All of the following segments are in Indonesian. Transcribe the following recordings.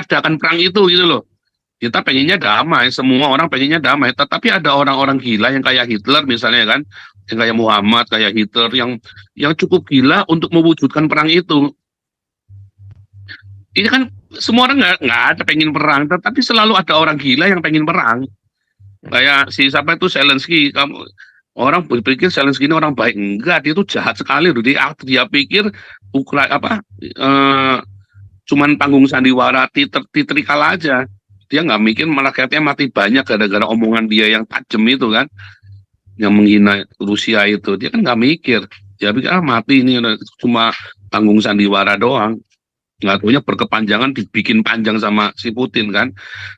mengadakan perang itu gitu loh. Kita pengennya damai, semua orang pengennya damai. Tetapi ada orang-orang gila yang kayak Hitler misalnya kan, yang kayak Muhammad, kayak Hitler yang cukup gila untuk mewujudkan perang itu. Ini kan semua orang nggak ada pengen perang, tetapi selalu ada orang gila yang pengen perang. Kayak si siapa itu Zelensky, kamu orang berpikir Zelensky ini orang baik, enggak, dia itu jahat sekali loh. Dia pikir apa cuman panggung sandiwara titrikal aja. Dia nggak mikir malah rakyatnya mati banyak gara-gara omongan dia yang tajam itu kan, yang menghina Rusia itu. Dia kan nggak mikir, dia pikir mati ini cuma panggung sandiwara doang. Nggak tahunya berkepanjangan dibikin panjang sama si Putin kan.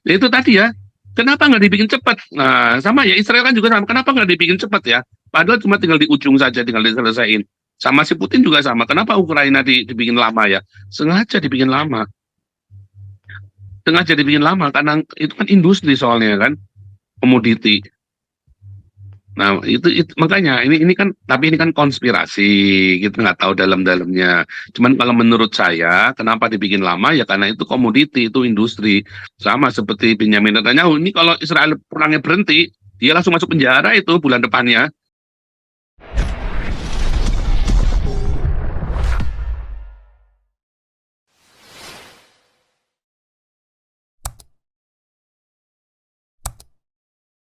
Nah, itu tadi ya, kenapa nggak dibikin cepat? Nah, sama ya Israel kan juga sama. Kenapa nggak dibikin cepat ya? Padahal cuma tinggal di ujung saja, tinggal diselesaikan. Sama si Putin juga sama. Kenapa Ukraina dibikin lama ya? Sengaja dibikin lama. Sengaja dibikin lama karena itu kan industri soalnya kan, komoditi. Nah, itu makanya ini kan, tapi ini kan konspirasi, kita nggak tahu dalam-dalamnya. Cuman kalau menurut saya, kenapa dibikin lama ya karena itu komoditi, itu industri. Sama seperti Benyamin Netanyahu, ini kalau Israel perangnya berhenti, dia langsung masuk penjara itu bulan depannya.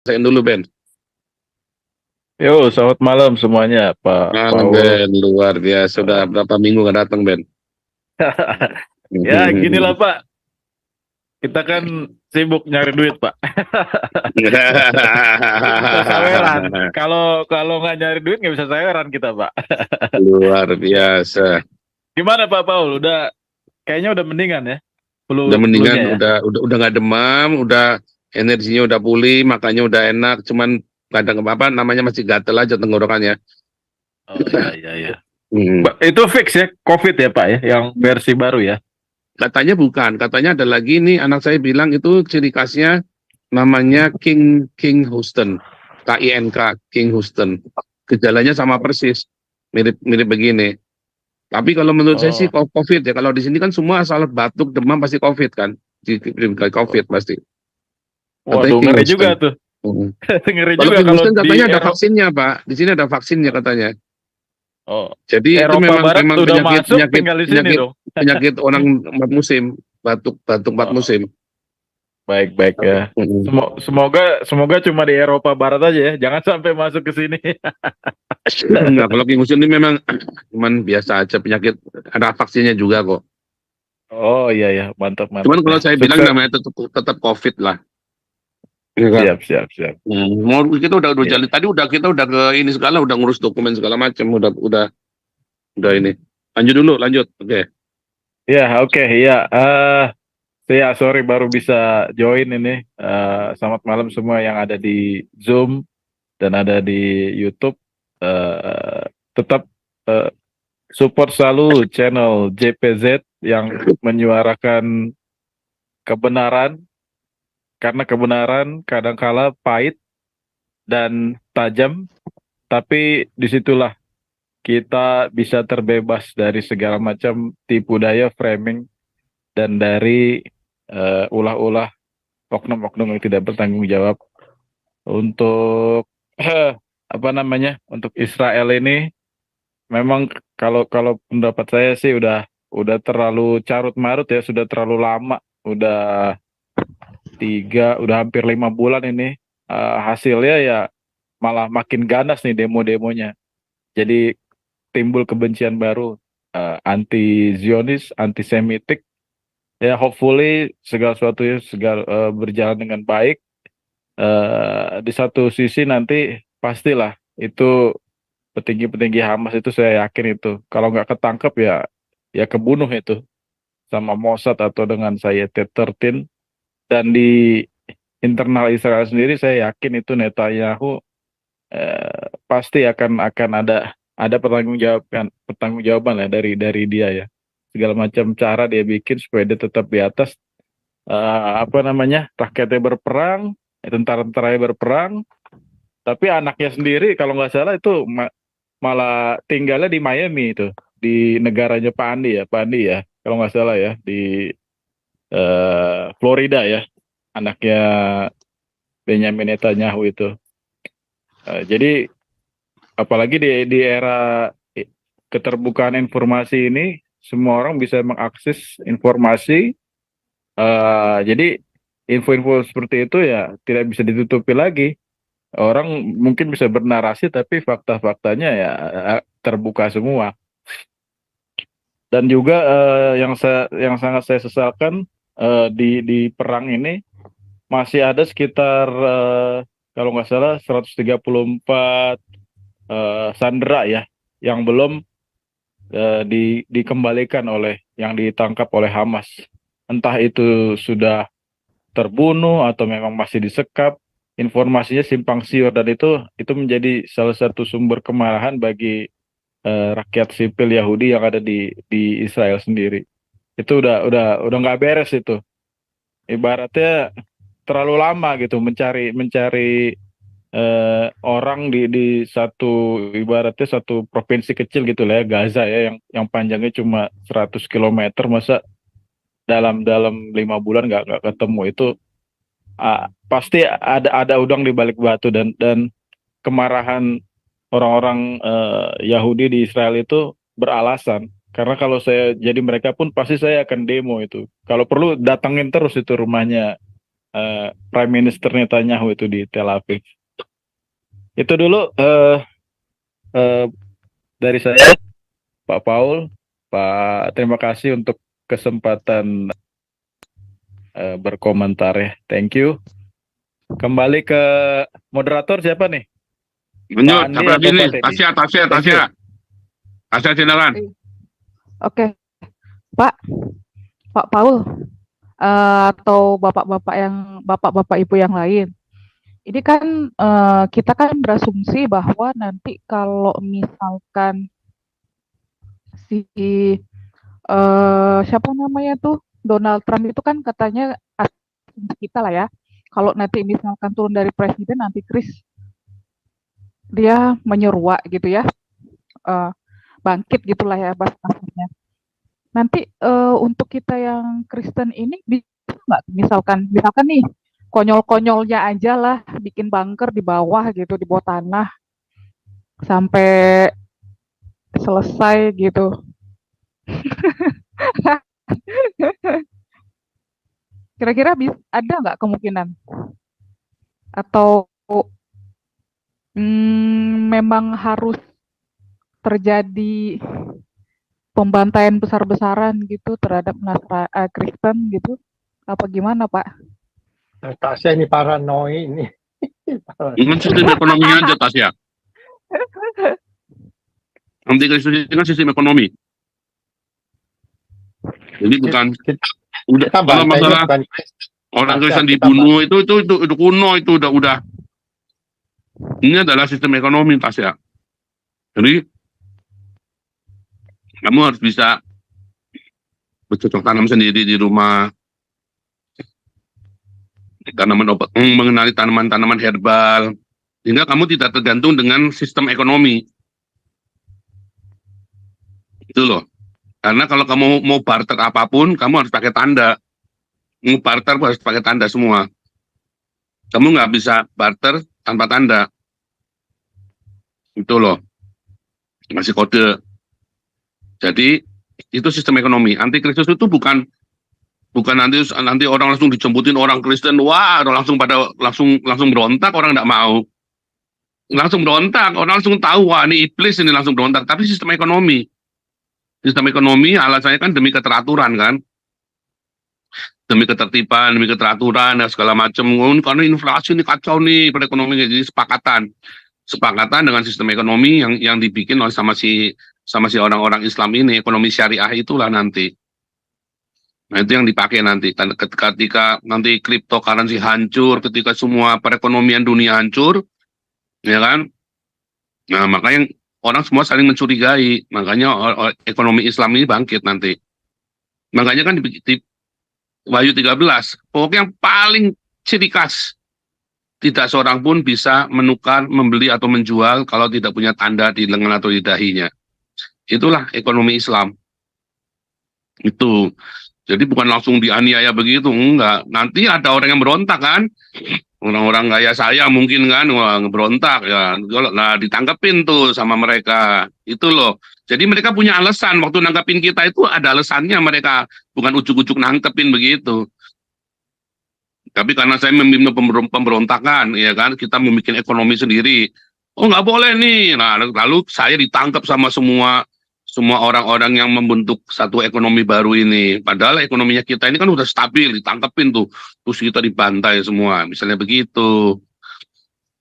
Saya dulu Ben. Yo, selamat malam semuanya, Pak Malam Paul. Ben, luar biasa. Sudah berapa minggu nggak datang Ben? Ya, ginilah Pak. Kita kan sibuk nyari duit, Pak. Bisa saweran. Kalau nggak nyari duit nggak bisa saweran kita, Pak. Luar biasa. Gimana Pak Paul? Kayaknya udah mendingan ya? Udah mendingan, Ya? udah nggak demam, udah energinya udah pulih, makanya udah enak. Cuman kadang apa namanya masih gatel aja tenggorokannya. Oh iya. Itu fix ya, COVID ya Pak ya, yang versi baru ya? Katanya bukan, katanya ada lagi nih, anak saya bilang itu ciri khasnya namanya King Houston, KINK, King Houston. Gejalanya sama persis, mirip begini. Tapi kalau menurut saya sih COVID ya. Kalau di sini kan semua asal batuk, demam pasti COVID kan, COVID pasti. Waduh, ngeri juga tuh. Ngeri juga kalau katanya ada vaksinnya Pak. Di sini ada vaksinnya katanya. Oh. Jadi Eropa itu memang Barat udah penyakit orang 4 musim, batuk 4 musim. Baik ya. Semoga cuma di Eropa Barat aja ya. Jangan sampai masuk ke sini. Enggak, kalau King Houston ini memang cuman biasa aja, penyakit, ada vaksinnya juga kok. Oh iya, mantap. Cuman kalau saya bilang namanya tetap COVID lah. Siap. Mau kita udah jalan tadi, kita udah ke ini segala, udah ngurus dokumen segala macam, udah ini. Lanjut. Oke. Ya, sorry baru bisa join ini. Selamat malam semua yang ada di Zoom dan ada di YouTube. Tetap support selalu channel JPZ yang menyuarakan kebenaran, karena kebenaran kadangkala pahit dan tajam, tapi disitulah kita bisa terbebas dari segala macam tipu daya, framing, dan dari ulah-ulah oknum-oknum yang tidak bertanggung jawab. Untuk untuk Israel ini memang kalau pendapat saya sih udah terlalu carut marut ya, sudah terlalu lama, udah hampir 5 bulan ini. Hasilnya ya malah makin ganas nih demo-demonya. Jadi timbul kebencian baru, anti Zionis, anti Semitik. Ya hopefully segala sesuatu berjalan dengan baik. Di satu sisi nanti pastilah itu petinggi-petinggi Hamas itu, saya yakin itu kalau nggak ketangkep ya kebunuh itu sama Mossad atau dengan Sayeret-13. Dan di internal Israel sendiri saya yakin itu Netanyahu pasti akan ada pertanggungjawaban lah dari dia ya. Segala macam cara dia bikin supaya dia tetap di atas. Rakyatnya berperang, tentara-tentaranya berperang, tapi anaknya sendiri kalau nggak salah itu malah tinggalnya di Miami itu, di negaranya Pak Andi ya, kalau nggak salah ya, di Florida ya, anaknya Benjamin Netanyahu itu. Jadi apalagi di era keterbukaan informasi ini, semua orang bisa mengakses informasi. Jadi info-info seperti itu ya tidak bisa ditutupi lagi. Orang mungkin bisa bernarasi, tapi fakta-faktanya ya terbuka semua. Dan juga yang sangat saya sesalkan, di perang ini masih ada sekitar kalau nggak salah 134 sandera ya yang belum dikembalikan yang ditangkap oleh Hamas. Entah itu sudah terbunuh atau memang masih disekap, informasinya simpang siur, dan itu menjadi salah satu sumber kemarahan bagi rakyat sipil Yahudi yang ada di Israel sendiri. Itu udah nggak beres itu. Ibaratnya terlalu lama gitu mencari orang di ibaratnya satu provinsi kecil gitu lah ya, Gaza ya, yang panjangnya cuma 100 kilometer, masa dalam 5 bulan nggak ketemu. Itu pasti ada udang di balik batu, dan kemarahan orang-orang Yahudi di Israel itu beralasan. Karena kalau saya jadi mereka pun pasti saya akan demo itu. Kalau perlu datangin terus itu rumahnya Prime Minister Netanyahu itu di Tel Aviv. Itu dulu dari saya, Pak Paul. Pak, terima kasih untuk kesempatan berkomentar ya. Thank you. Kembali ke moderator, siapa nih? Lanjut, Andi siapa lagi atau nih? Pak Teddy? Tasya. Tasya silakan. Oke, Pak Paul, atau bapak-bapak ibu yang lain. Ini kan kita kan berasumsi bahwa nanti kalau misalkan si siapa namanya tuh Donald Trump itu kan katanya asumsi kita lah ya. Kalau nanti misalkan turun dari presiden, nanti Chris dia menyeruak gitu ya, bangkit gitulah ya bahasanya. Nanti untuk kita yang Kristen ini bisa nggak misalkan nih konyol-konyolnya aja lah, bikin bunker di bawah gitu, di bawah tanah sampai selesai gitu. Kira-kira ada nggak kemungkinan? Atau memang harus terjadi pembantaian besar-besaran gitu terhadap Kristen gitu? Apa gimana, Pak? Tasya ini paranoid ini. Dengan sistem ekonominya aja, Tasya. Nanti Kristus itu kan sistem ekonomi. Jadi bukan Kita kalau masalah bukan orang Tasya, Kristen kita dibunuh itu kuno, itu udah. Ini adalah sistem ekonomi, Tasya. Jadi kamu harus bisa bercocok tanam sendiri di rumah, mengenali tanaman-tanaman herbal, sehingga kamu tidak tergantung dengan sistem ekonomi. Itu loh. Karena kalau kamu mau barter apapun, kamu harus pakai tanda. Mau barter harus pakai tanda semua. Kamu nggak bisa barter tanpa tanda. Itu loh. Masih kode. Jadi itu sistem ekonomi. Antikristus itu bukan nanti orang langsung dijemputin orang Kristen, wah langsung berontak, orang nggak mau. Langsung berontak, orang langsung tahu, wah ini iblis, ini langsung berontak. Tapi sistem ekonomi alasannya kan demi keteraturan kan, demi ketertiban, demi keteraturan, dan segala macam. Karena inflasi ini kacau nih perekonomian, jadi sepakatan dengan sistem ekonomi yang dibikin oleh sama si orang-orang Islam ini, ekonomi syariah itulah nanti. Nah itu yang dipakai nanti, ketika nanti cryptocurrency hancur, ketika semua perekonomian dunia hancur, ya kan? Nah makanya orang semua saling mencurigai, makanya ekonomi Islam ini bangkit nanti. Makanya kan di Wahyu 13, pokoknya yang paling ciri khas, tidak seorang pun bisa menukar, membeli atau menjual kalau tidak punya tanda di lengan atau di dahinya. Itulah ekonomi Islam. Itu. Jadi bukan langsung dianiaya begitu, enggak. Nanti ada orang yang berontak kan, orang-orang kayak saya mungkin kan, wah berontak ya. Nah ditangkepin tuh sama mereka, itu loh. Jadi mereka punya alasan, waktu nangkepin kita itu ada alasannya mereka, bukan ujuk-ujuk nangkepin begitu. Tapi karena saya memimpin pemberontakan, ya kan, kita membuat ekonomi sendiri. Oh nggak boleh nih. Nah lalu saya ditangkap sama semua orang-orang yang membentuk satu ekonomi baru ini. Padahal ekonominya kita ini kan udah stabil, ditangkepin tuh, terus kita dibantai semua, misalnya begitu.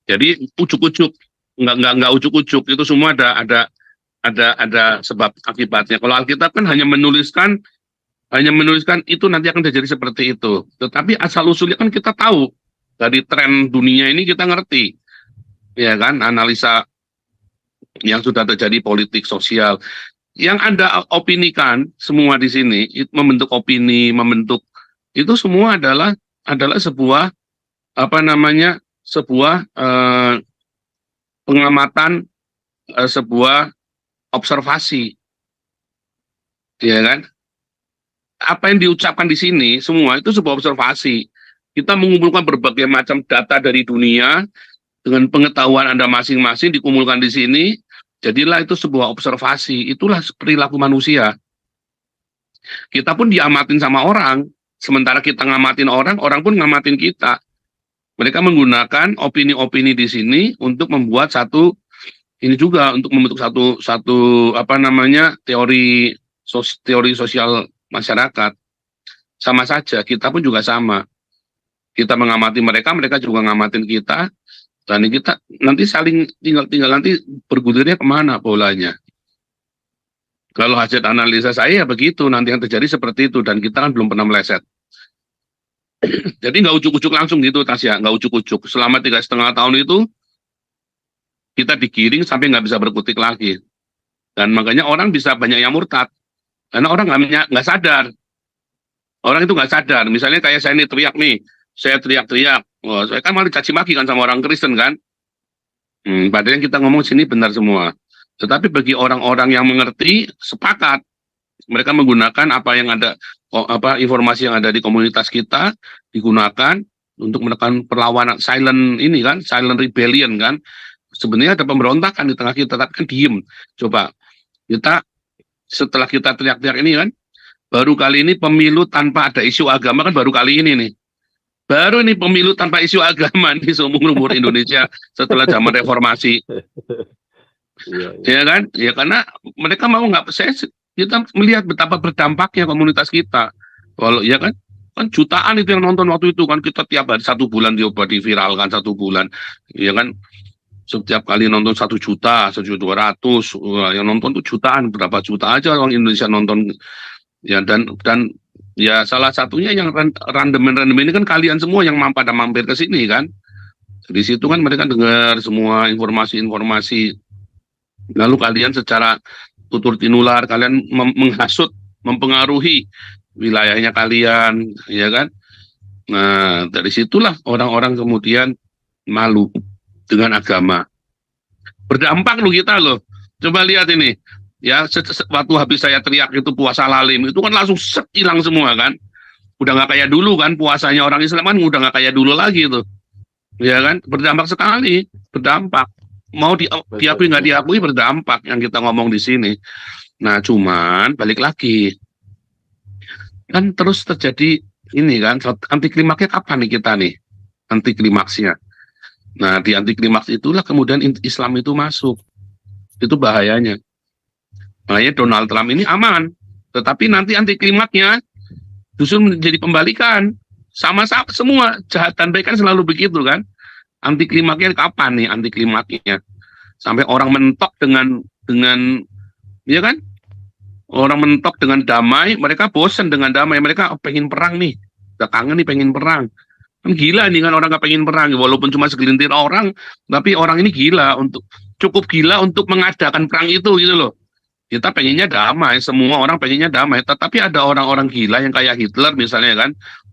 Jadi ujuk-ujuk, nggak ujuk-ujuk, itu semua ada sebab akibatnya. Kalau Alkitab kan hanya menuliskan itu nanti akan terjadi seperti itu. Tetapi asal usulnya kan kita tahu dari tren dunia ini kita ngerti, ya kan, analisa yang sudah terjadi politik sosial. Yang Anda opinikan semua di sini, membentuk opini, membentuk itu semua adalah sebuah sebuah pengamatan, sebuah observasi, ya kan? Apa yang diucapkan di sini semua itu sebuah observasi. Kita mengumpulkan berbagai macam data dari dunia dengan pengetahuan Anda masing-masing dikumpulkan di sini. Jadilah itu sebuah observasi, itulah perilaku manusia. Kita pun diamatin sama orang, sementara kita ngamatin orang, orang pun ngamatin kita. Mereka menggunakan opini-opini di sini untuk membuat ini juga untuk membentuk satu teori sosial masyarakat. Sama saja, kita pun juga sama. Kita mengamati mereka, mereka juga ngamatin kita. Dan kita nanti saling tinggal nanti bergulirnya kemana bolanya. Kalau hasil analisa saya ya begitu, nanti yang terjadi seperti itu, dan kita kan belum pernah meleset. Jadi nggak ujuk-ujuk langsung gitu, Tasya, nggak ujuk-ujuk. Selama 3,5 tahun itu, kita digiring sampai nggak bisa berkutik lagi. Dan makanya orang bisa banyak yang murtad. Karena orang nggak sadar. Orang itu nggak sadar. Misalnya kayak saya ini teriak nih, saya teriak-teriak. Wah, saya kan malah dicaci maki kan sama orang Kristen kan. Padahal yang kita ngomong sini benar semua. Tetapi bagi orang-orang yang mengerti, sepakat. Mereka menggunakan apa yang ada, informasi yang ada di komunitas kita, digunakan untuk menekan perlawanan, silent rebellion kan. Sebenarnya ada pemberontakan di tengah kita, tapi kan diem. Coba, setelah kita teriak-teriak ini kan, baru kali ini pemilu tanpa ada isu agama kan baru kali ini nih. Baru ini pemilu tanpa isu agama nih seumur-umur Indonesia setelah zaman reformasi. Ya kan? Ya karena mereka mau nggak, kita melihat betapa berdampaknya komunitas kita. Kalau ya kan jutaan itu yang nonton waktu itu kan, kita tiap hari 1 bulan diviralkan 1 bulan. Ya kan? Setiap kali nonton 1 juta, 1.200.000, yang nonton tuh jutaan, berapa juta aja orang Indonesia nonton. Ya dan ya salah satunya yang random ini kan kalian semua yang pada mampir ke sini kan. Di situ kan mereka dengar semua informasi-informasi. Lalu kalian secara tutur tinular kalian menghasut, mempengaruhi wilayahnya kalian, ya kan? Nah, dari situlah orang-orang kemudian malu dengan agama. Berdampak loh kita loh. Coba lihat ini. Ya, waktu habis saya teriak itu puasa lalim, itu kan langsung hilang semua kan. Udah nggak kayak dulu kan, puasanya orang Islam kan udah nggak kayak dulu lagi tuh. Ya kan, berdampak sekali, berdampak. Mau diakui nggak diakui berdampak yang kita ngomong di sini. Nah, cuman balik lagi. Kan terus terjadi ini kan, anti klimaksnya kapan nih kita nih? Anti klimaksnya. Nah, di anti klimaks itulah kemudian Islam itu masuk. Itu bahayanya. Makanya Donald Trump ini aman, tetapi nanti anti klimaknya justru menjadi pembalikan. Sama-sama semua jahat dan baik kan selalu begitu kan. Anti klimaknya kapan nih anti klimaknya? Sampai orang mentok dengan ya kan? Orang mentok dengan damai, mereka bosan dengan damai, mereka pengen perang nih. Udah kangen nih pengen perang. Kan gila nih kan orang nggak pengen perang, walaupun cuma segelintir orang, tapi orang ini cukup gila untuk mengadakan perang itu gitu loh. Kita pengennya damai, semua orang pengennya damai, tetapi ada orang-orang gila yang kayak Hitler misalnya kan,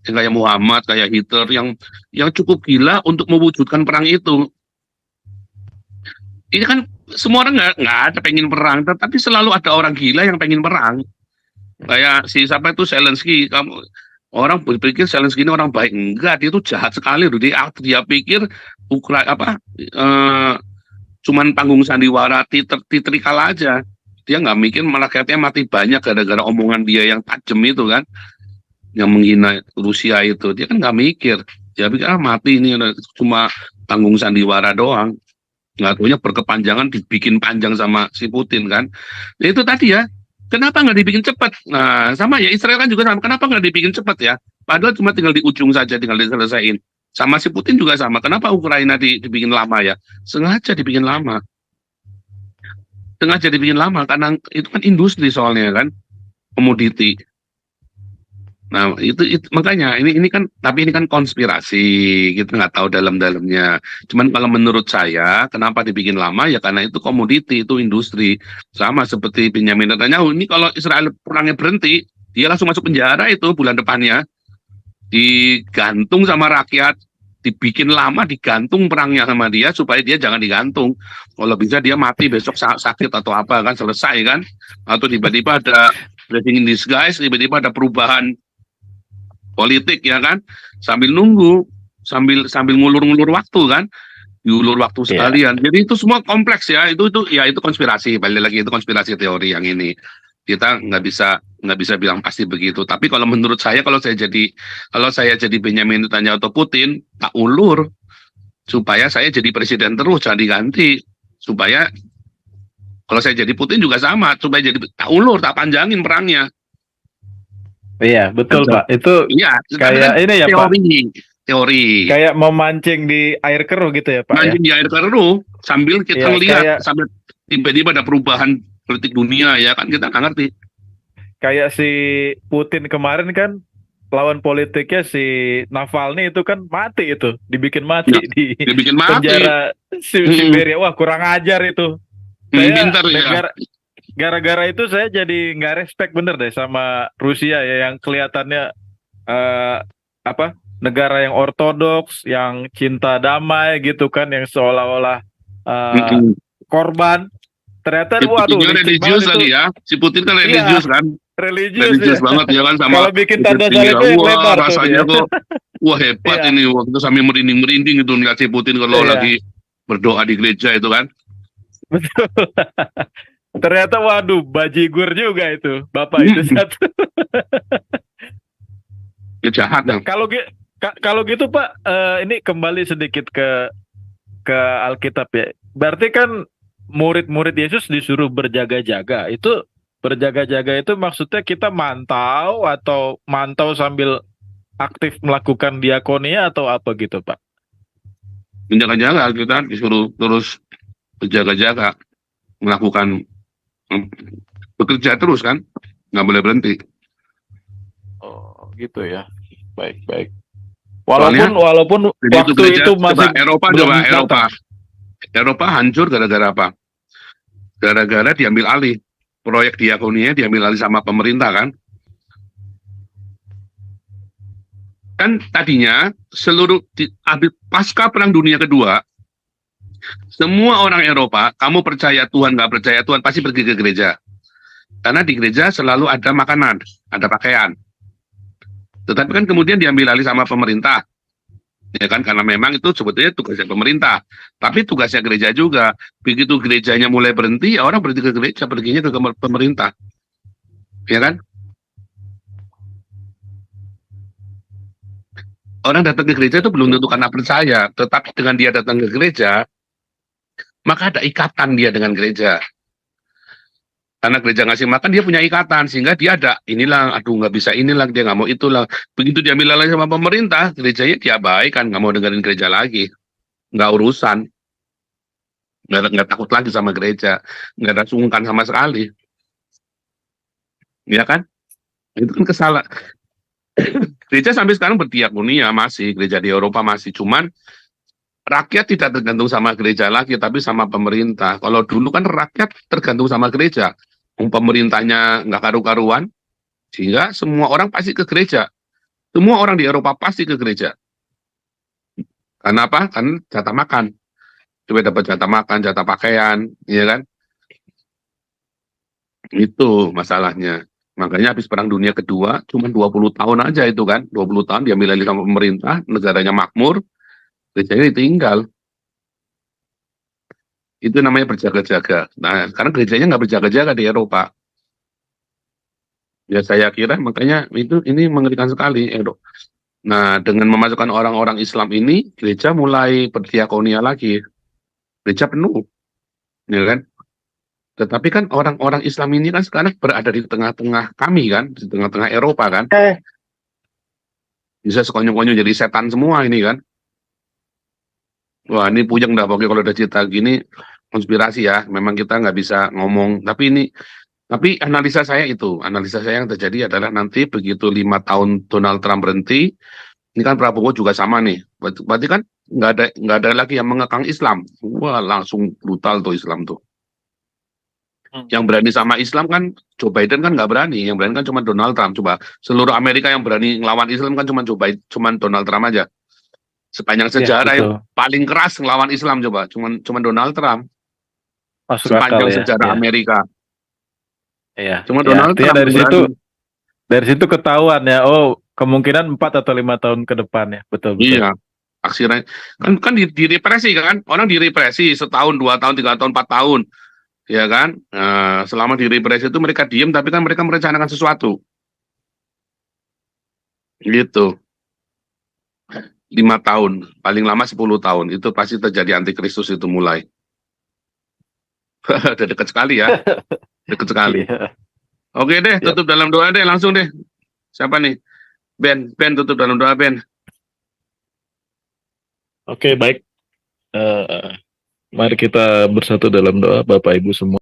yang kayak Muhammad, kayak Hitler, yang cukup gila untuk mewujudkan perang itu. Ini kan semua orang nggak ada pengen perang, tetapi selalu ada orang gila yang pengen perang. Kayak si siapa itu Zelensky, kamu orang berpikir Zelensky ini orang baik, enggak, dia itu jahat sekali loh. Dia pikir apa cuman panggung sandiwara titrikal aja. Dia nggak mikir malah rakyatnya mati banyak gara-gara omongan dia yang tajam itu kan, yang menghina Rusia itu. Dia kan nggak mikir. Dia pikir mati ini cuma panggung sandiwara doang. Nggak taunya berkepanjangan dibikin panjang sama si Putin kan. Ya itu tadi ya. Kenapa nggak dibikin cepat? Nah, sama ya Israel kan juga sama. Kenapa nggak dibikin cepat ya? Padahal cuma tinggal di ujung saja, tinggal diselesaikan. Sama si Putin juga sama. Kenapa Ukraina dibikin lama ya? Sengaja dibikin lama. Sengaja dibikin lama karena itu kan industri soalnya kan, komoditi. Nah, itu makanya ini kan, tapi ini kan konspirasi, kita nggak tahu dalam-dalamnya. Cuman kalau menurut saya, kenapa dibikin lama ya karena itu komoditi, itu industri. Sama seperti Benyamin Netanyahu, ini kalau Israel perangnya berhenti, dia langsung masuk penjara itu bulan depannya. Digantung sama rakyat, dibikin lama, digantung perangnya sama dia supaya dia jangan digantung. Kalau bisa dia mati besok sakit atau apa kan, selesai kan. Atau tiba-tiba ada blessing in disguise, tiba-tiba ada perubahan politik ya kan, sambil nunggu, sambil ngulur-ngulur waktu kan, diulur waktu sekalian. Jadi itu semua kompleks ya, itu konspirasi, balik lagi itu konspirasi teori yang ini. Kita nggak bisa bilang pasti begitu. Tapi kalau menurut saya, kalau saya jadi Benyamin Netanyahu atau Putin, tak ulur supaya saya jadi presiden terus, jangan diganti. Supaya kalau saya jadi Putin juga sama, supaya jadi tak ulur, tak panjangin perangnya. Iya, betul Pak. Itu Iya, kayak ini ya Pak. Teori. Kayak memancing di air keruh gitu ya Pak. Mancing di air keruh sambil kita lihat sambil tiba-tiba ada perubahan politik dunia ya kan, kita nggak ngerti. Kayak si Putin kemarin kan lawan politiknya si Navalny itu kan mati itu, dibikin mati di penjara Siberia. Wah, kurang ajar itu. Pintar ya. Gara-gara itu saya jadi nggak respect bener deh sama Rusia ya, yang kelihatannya negara yang ortodoks, yang cinta damai gitu kan, yang seolah-olah korban. Ternyata waduh, religius lagi ya. Si Putin kan religius kan. Religius banget ya kan, sama kalau bikin tanda salib itu yang lebar rasanya kok wah hebat ini, waktu itu sambil merinding-merinding itu ngeliat si Putin kalau lagi berdoa di gereja itu kan. Betul. Ternyata waduh, bajigur juga itu Bapak itu satu. Ya jahat. Nah, kalau gitu Pak, ini kembali sedikit ke Alkitab ya. Berarti kan murid-murid Yesus disuruh berjaga-jaga. Itu berjaga-jaga itu maksudnya kita mantau atau mantau sambil aktif melakukan diakonia atau apa gitu Pak? Berjaga-jaga, kita disuruh terus berjaga-jaga, melakukan bekerja terus kan, nggak boleh berhenti. Oh gitu ya, baik. Walaupun waktu itu masih Eropa hancur gara-gara apa? Gara-gara diambil alih, proyek diakoninya diambil alih sama pemerintah kan. Kan tadinya pasca Perang Dunia Kedua, semua orang Eropa, kamu percaya Tuhan, nggak percaya Tuhan, pasti pergi ke gereja. Karena di gereja selalu ada makanan, ada pakaian. Tetapi kan kemudian diambil alih sama pemerintah. Ya kan, karena memang itu sebetulnya tugasnya pemerintah. Tapi tugasnya gereja juga. Begitu gerejanya mulai berhenti, ya orang berhenti ke gereja, perginya ke pemerintah. Ya kan? Orang datang ke gereja itu belum tentu karena percaya. Tetapi dengan dia datang ke gereja, maka ada ikatan dia dengan gereja. Karena gereja ngasih makan, dia punya ikatan. Sehingga dia ada, inilah, aduh nggak bisa inilah, dia nggak mau itulah. Begitu dia ambil alih sama pemerintah, gerejanya diabaikan, nggak mau dengerin gereja lagi. Nggak urusan. Nggak takut lagi sama gereja. Nggak ada sungkan sama sekali. Ya kan? Itu kan kesalahan. Gereja sampai sekarang berdiakonia masih, gereja di Eropa masih. Cuman rakyat tidak tergantung sama gereja lagi, tapi sama pemerintah. Kalau dulu kan rakyat tergantung sama gereja. Pemerintahnya nggak karu-karuan, sehingga semua orang pasti ke gereja. Semua orang di Eropa pasti ke gereja. Karena apa? Karena jatah makan. Coba dapat jatah makan, jatah pakaian, ya kan? Itu masalahnya. Makanya habis Perang Dunia Kedua cuma 20 tahun aja itu kan. 20 tahun diambil alih sama pemerintah, negaranya makmur, gerejanya ditinggal. Itu namanya berjaga-jaga. Nah, sekarang gerejanya nggak berjaga-jaga di Eropa. Ya saya kira makanya ini mengerikan sekali. Nah, dengan memasukkan orang-orang Islam ini, gereja mulai berdiakonia lagi. Gereja penuh, ya kan? Tetapi kan orang-orang Islam ini kan sekarang berada di tengah-tengah kami kan, di tengah-tengah Eropa kan. Bisa sekonyong-konyong jadi setan semua ini kan. Wah, ini puyeng dah pokoknya kalau udah cerita gini, konspirasi ya. Memang kita nggak bisa ngomong. Tapi analisa saya yang terjadi adalah nanti begitu 5 tahun Donald Trump berhenti, ini kan Prabowo juga sama nih. Berarti kan nggak ada lagi yang mengekang Islam. Wah, langsung brutal tuh Islam tuh. Yang berani sama Islam kan Joe Biden kan nggak berani. Yang berani kan cuma Donald Trump. Coba seluruh Amerika yang berani ngelawan Islam kan cuma Donald Trump aja. Sepanjang sejarah yang paling keras ngelawan Islam cuma Donald Trump. Masuk Sepanjang akal ya. sejarah Ya. Amerika. Iya. Cuma Ya, Donald artinya Trump dari situ ketahuan ya. Oh, kemungkinan 4 atau 5 tahun ke depan ya. Betul. Iya. Akhirnya kan direpresi kan, orang direpresi setahun, 2 tahun, 3 tahun, 4 tahun, ya kan? Selama direpresi itu mereka diem, tapi kan mereka merencanakan sesuatu, gitu. 5 tahun, paling lama 10 tahun, itu pasti terjadi antikristus itu mulai. Udah dekat sekali ya, dekat sekali. Iya. Oke deh, tutup dalam doa deh, langsung deh. Siapa nih? Ben tutup dalam doa Ben. Oke, baik. Mari kita bersatu dalam doa, Bapak Ibu semua.